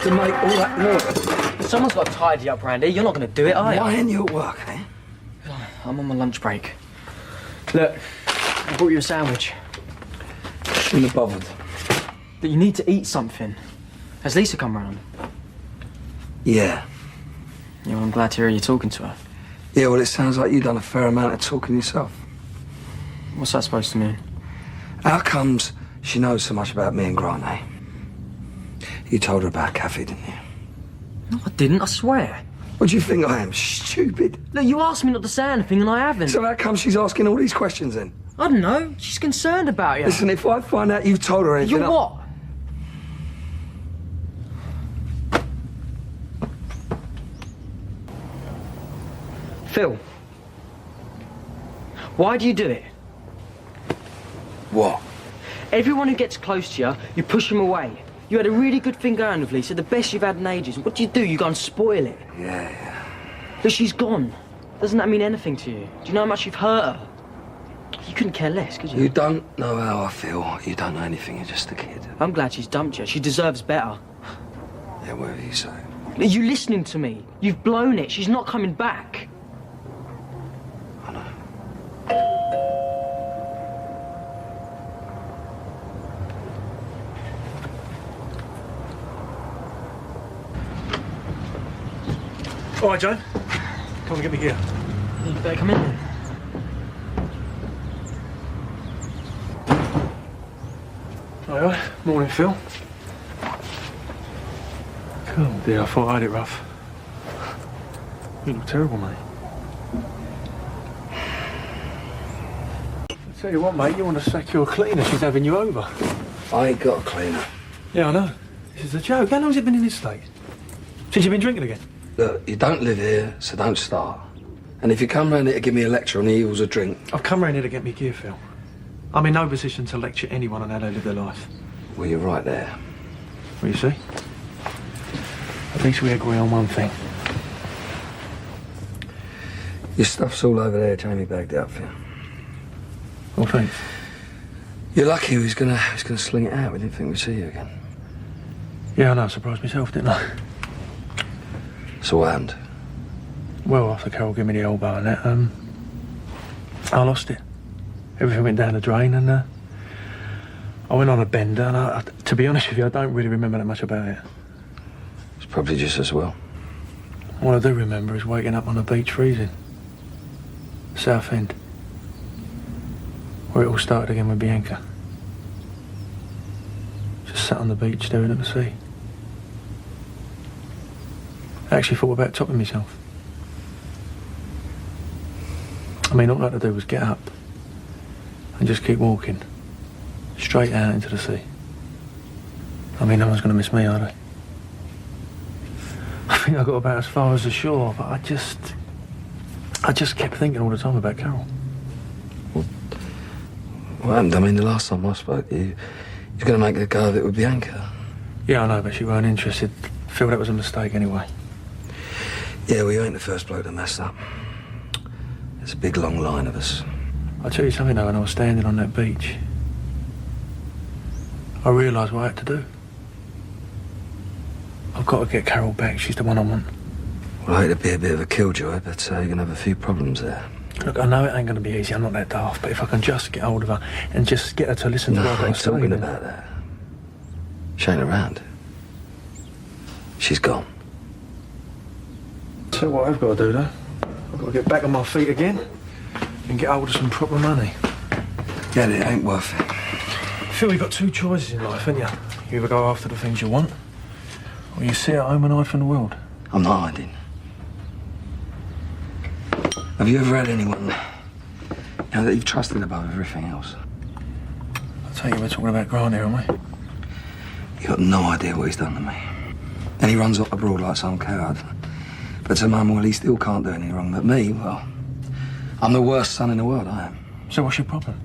to make all that noise? Someone's got to tidy up, Randy. You're not going to do it, are you? Why ain't you at work, eh? I'm on my lunch break. Look, I brought you a sandwich. Shouldn't have bothered. But you need to eat something. Has Lisa come round? Yeah. Yeah, well, I'm glad to hear you talking to her. Yeah, well, it sounds like you've done a fair amount of talking yourself. What's that supposed to mean? How comes she knows so much about me and Grant, eh? You told her about Kathy, didn't you? No, I didn't, I swear. What do you think I am, stupid? Look, you asked me not to say anything and I haven't. So how come she's asking all these questions then? I don't know. She's concerned about you. Listen, if I find out you've told her anything... You what? Phil. Why do you do it? What? Everyone who gets close to you, you push them away. You had a really good thing going with Lisa, the best you've had in ages. What do? You go and spoil it. Yeah. But she's gone. Doesn't that mean anything to you? Do you know how much you've hurt her? You couldn't care less, could you? You don't know how I feel. You don't know anything. You're just a kid. I'm glad she's dumped you. She deserves better. Yeah, whatever you say. Are you listening to me? You've blown it. She's not coming back. I know. All right, Joe. Come and get me gear. You better come in then. All right. Morning, Phil. Oh dear, I thought I had it rough. You look terrible, mate. I tell you what, mate, you want to sack your cleaner, she's having you over. I ain't got a cleaner. Yeah, I know. This is a joke. How long's it been in this state? Since you've been drinking again? Look, you don't live here, so don't start. And if you come round here to give me a lecture on the evils of drink... I've come round here to get me gear, Phil. I'm in no position to lecture anyone on how they live their life. Well, you're right there. Well, you see? At least we agree on one thing. Your stuff's all over there, Jamie bagged it up for you. Well, thanks. You're lucky he was gonna sling it out. We didn't think we'd see you again. Yeah, I know. I surprised myself, didn't I? So what happened? Well, after Carol gave me the elbow and that, I lost it. Everything went down the drain and I went on a bender and to be honest with you, I don't really remember that much about it. It's probably just as well. All I do remember is waking up on the beach freezing. Southend. Where it all started again with Bianca. Just sat on the beach staring at the sea. I actually thought about topping myself. I mean, all I had to do was get up and just keep walking straight out into the sea. I mean, no one's going to miss me, are they? I think I got about as far as the shore, but I just kept thinking all the time about Carol. What happened? I mean, the last time I spoke, you were going to make a go of it with Bianca. Yeah, I know, but she weren't interested. Feel that was a mistake anyway. Yeah, well, you ain't the first bloke that messed up. There's a big, long line of us. I'll tell you something, though, when I was standing on that beach, I realised what I had to do. I've got to get Carol back. She's the one I want. Well, I hate to be a bit of a killjoy, but you're going to have a few problems there. Look, I know it ain't going to be easy. I'm not that daft, but if I can just get hold of her and just get her to listen to what I've got to say... No, I ain't talking about that. She ain't around. She's gone. So what I've got to do, though, I've got to get back on my feet again and get hold of some proper money. Yeah, it ain't worth it. Phil, you've got two choices in life, haven't you? You either go after the things you want, or you sit at home and hide from the world. I'm not hiding. Have you ever had anyone that you've trusted above everything else? I tell you, we're talking about Grant here, aren't we? You got no idea what he's done to me. And he runs off abroad like some coward. But to Mum, well, he still can't do any wrong. But me, well, I'm the worst son in the world, I am. So what's your problem?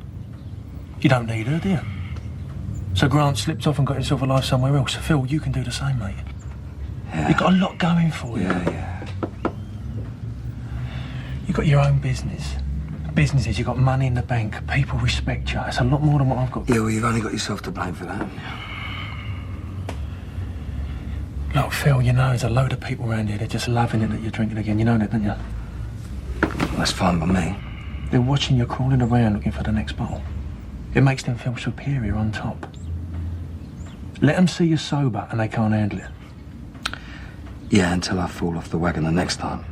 You don't need her, do you? So Grant slipped off and got himself a life somewhere else. So Phil, you can do the same, mate. Yeah. You've got a lot going for you. Yeah. You've got your own business. Businesses, you've got money in the bank. People respect you. It's a lot more than what I've got. Yeah, well, you've only got yourself to blame for that. Look, Phil, you know there's a load of people around here. They're just loving it that you're drinking again. You know that, don't you? That's fine by me. They're watching you crawling around looking for the next bottle. It makes them feel superior on top. Let them see you sober and they can't handle it. Yeah, until I fall off the wagon the next time.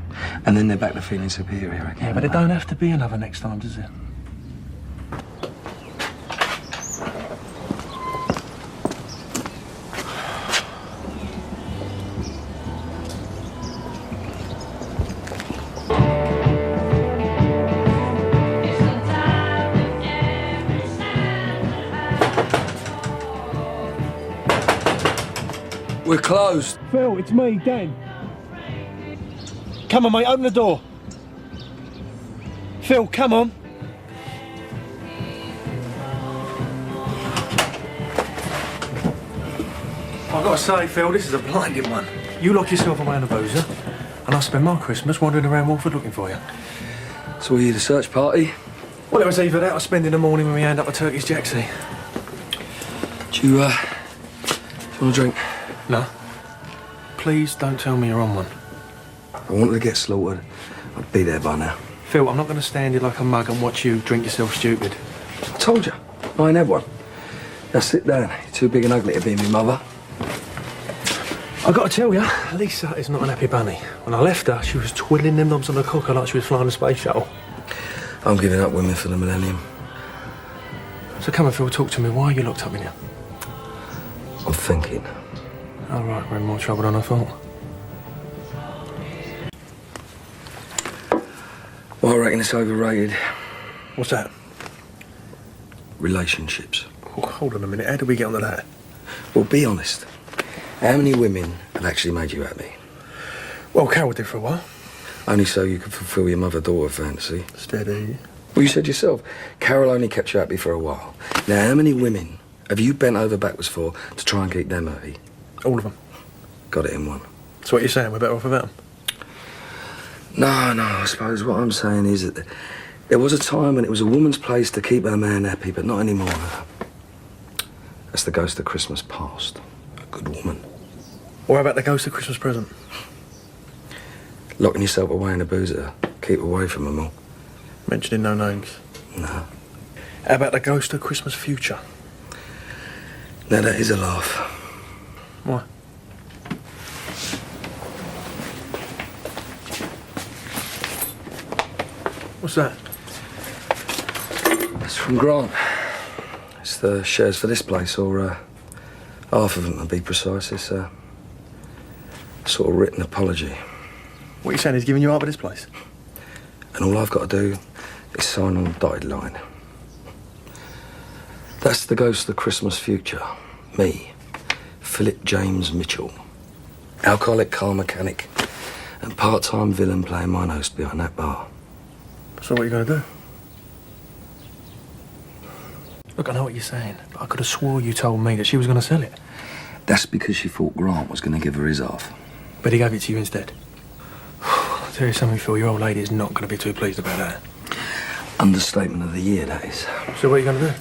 And then they're back to feeling superior again. Yeah, but it don't have to be another next time, does it? We're closed. Phil, it's me, Dan. Come on, mate, open the door. Phil, come on. I've got to say, Phil, this is a blinding one. You lock yourself away in a boozer, and I spend my Christmas wandering around Walford looking for you. So were you the search party? Well, it was either that or spending the morning when we hand up a Turkish jacksie. Do you want a drink? No. Please don't tell me you're on one. If I wanted to get slaughtered, I'd be there by now. Phil, I'm not going to stand here like a mug and watch you drink yourself stupid. I told you, I ain't had one. Now sit down. You're too big and ugly to be my mother. I got to tell you, Lisa is not an happy bunny. When I left her, she was twiddling them knobs on the cocker like she was flying a space shuttle. I'm giving up women for the millennium. So come on, Phil, talk to me. Why are you locked up in here? I'm thinking. All right, we're in more trouble than I thought. Well, I reckon it's overrated. What's that? Relationships. Oh, hold on a minute. How did we get onto that? Well, be honest. How many women have actually made you happy? Well, Carol did for a while. Only so you could fulfil your mother-daughter fantasy. Steady. Well, you said yourself, Carol only kept you happy for a while. Now, how many women have you bent over backwards for to try and keep them happy? All of them. Got it in one. So what you're saying, we're better off without them? No, I suppose what I'm saying is that there was a time when it was a woman's place to keep her man happy, but not anymore. That's the ghost of Christmas past. A good woman. What about the ghost of Christmas present? Locking yourself away in a boozer. Keep away from them all. Mentioning no names. No. How about the ghost of Christmas future? Now that is a laugh. Why? What's that? It's from Grant. It's the shares for this place, or half of them to be precise. It's a sort of written apology. What are you saying, he's giving you up at this place? And all I've got to do is sign on the dotted line. That's the ghost of Christmas future. Me, Philip James Mitchell. Alcoholic car mechanic and part-time villain playing mine host behind that bar. So what are you going to do? Look, I know what you're saying, but I could have swore you told me that she was going to sell it. That's because she thought Grant was going to give her his half. But he gave it to you instead. I'll tell you something, Phil, your old lady is not going to be too pleased about that. Understatement of the year, that is. So what are you going to do?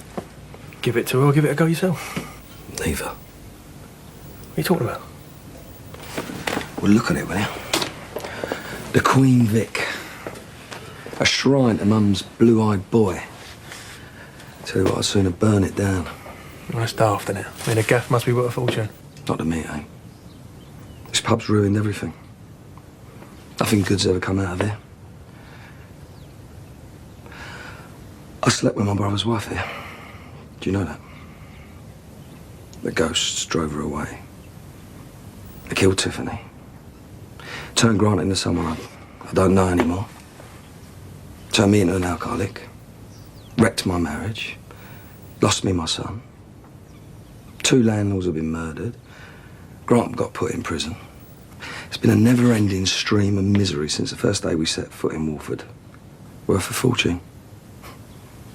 Give it to her or give it a go yourself? Neither. What are you talking about? Well, look at it, will you? The Queen Vic. A shrine to Mum's blue-eyed boy. Tell you what, I'd sooner burn it down. Well, that's daft, isn't it? I mean, a gaff must be worth a fortune. Not to me, eh? This pub's ruined everything. Nothing good's ever come out of here. I slept with my brother's wife here. Do you know that? The ghosts drove her away. They killed Tiffany. Turned Grant into someone I don't know anymore. Turned me into an alcoholic. Wrecked my marriage. Lost me my son. 2 landlords have been murdered. Grant got put in prison. It's been a never-ending stream of misery since the first day we set foot in Walford. Worth a fortune.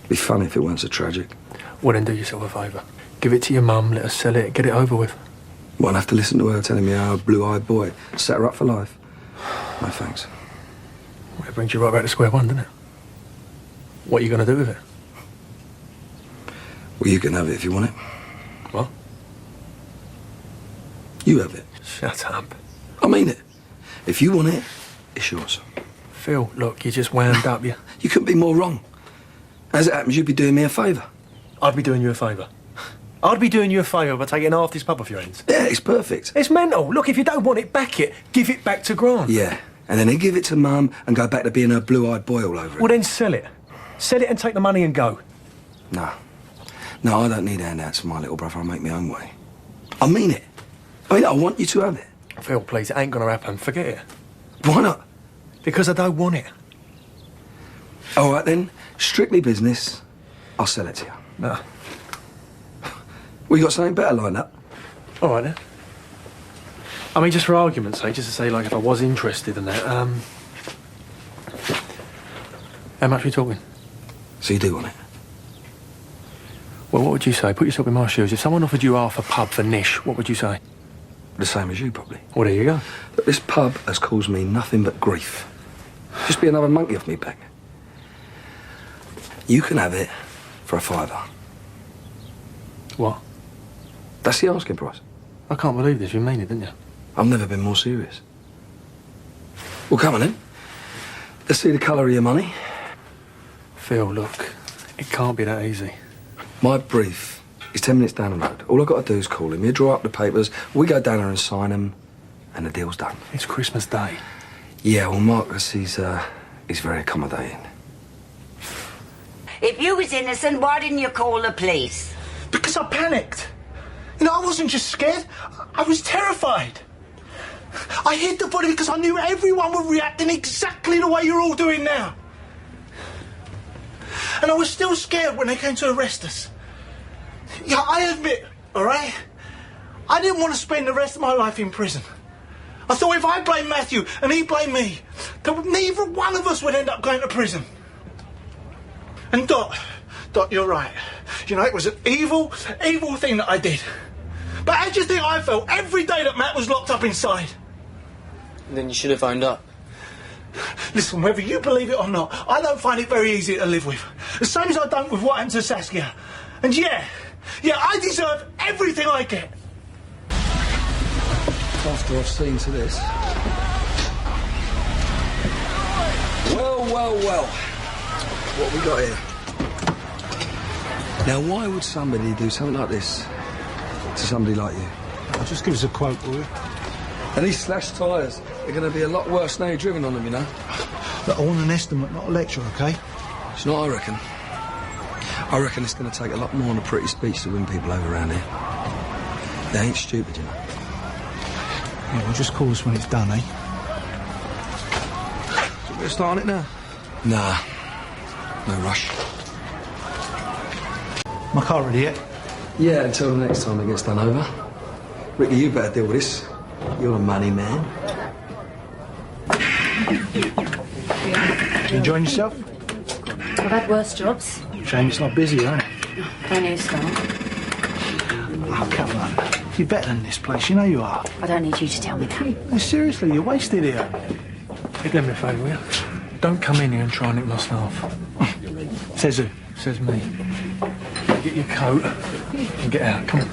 Be funny if it weren't so tragic. Well, then do yourself a favour. Give it to your mum, let her sell it, get it over with. Won't have to listen to her telling me how a blue-eyed boy set her up for life. No thanks. Well, it brings you right back to square one, doesn't it? What are you going to do with it? Well, you can have it if you want it. What? You have it. Shut Shut up. I mean it. If you want it, it's yours. Phil, look, you just wound up, you. You couldn't be more wrong. As it happens, you'd be doing me a favour. I'd be doing you a favour. I'd be doing you a favour by taking half this pub off your hands. Yeah, it's perfect. It's mental. Look, if you don't want it, back it. Give it back to Grant. Yeah, and then he'd give it to Mum and go back to being her blue-eyed boy all over it. Well, then sell it. Sell it and take the money and go. No. No, I don't need handouts from my little brother. I'll make my own way. I mean it. I want you to have it. Phil, please, it ain't gonna happen. Forget it. Why not? Because I don't want it. All right, then. Strictly business. I'll sell it to you. No. We got something better lined up. All right, then. I mean, just for argument's sake, just to say, like, if I was interested in that, how much are we talking? So you do want it? Well, what would you say? Put yourself in my shoes. If someone offered you half a pub for niche, what would you say? The same as you, probably. Well, there you go. But this pub has caused me nothing but grief. Just be another monkey off me back. You can have it for a fiver. What? That's the asking price. I can't believe this. You mean it, didn't you? I've never been more serious. Well, come on then. Let's see the colour of your money. Phil, look, it can't be that easy. My brief is 10 minutes down the road. All I've got to do is call him. He'll draw up the papers. We go down there and sign them, and the deal's done. It's Christmas Day. Yeah, well, Marcus, he's very accommodating. If you was innocent, why didn't you call the police? Because I panicked. You know, I wasn't just scared, I was terrified. I hid the body because I knew everyone would react in exactly the way you're all doing now. And I was still scared when they came to arrest us. Yeah, I admit, all right? I didn't want to spend the rest of my life in prison. I thought if I blamed Matthew and he blamed me, that neither one of us would end up going to prison. And Dot, you're right. You know, it was an evil thing that I did. But how do you think I felt every day that Matt was locked up inside? Then you should have owned up. Listen, whether you believe it or not, I don't find it very easy to live with. The same as I don't with what happened to Saskia. And yeah, I deserve everything I get. After I've seen to this. Well. What we got here? Now, why would somebody do something like this to somebody like you? Just give us a quote, will you? And these slashed tyres are going to be a lot worse now you're driven on them, you know? Look, I want an estimate, not a lecture, OK? It's not, I reckon. I reckon it's going to take a lot more than a pretty speech to win people over around here. They ain't stupid, you know. Yeah, well, just call us when it's done, eh? So we're starting it now? Nah. No rush. My car ready yet? Yeah, until the next time it gets done over. Ricky, you better deal with this. You're the money man. You enjoying yourself? I've had worse jobs. Shame it's not busy, eh? Don't you start? Oh, come on. You're better than this place, you know you are. I don't need you to tell me that. No, seriously, you're wasted here. Hey, do me a favour, will you? Don't come in here and try and nick my staff. Says who? Says me. Get your coat and get out. Come on.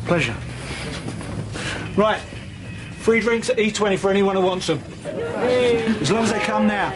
Pleasure. Right. Free drinks at E20 for anyone who wants them. As long as they come now.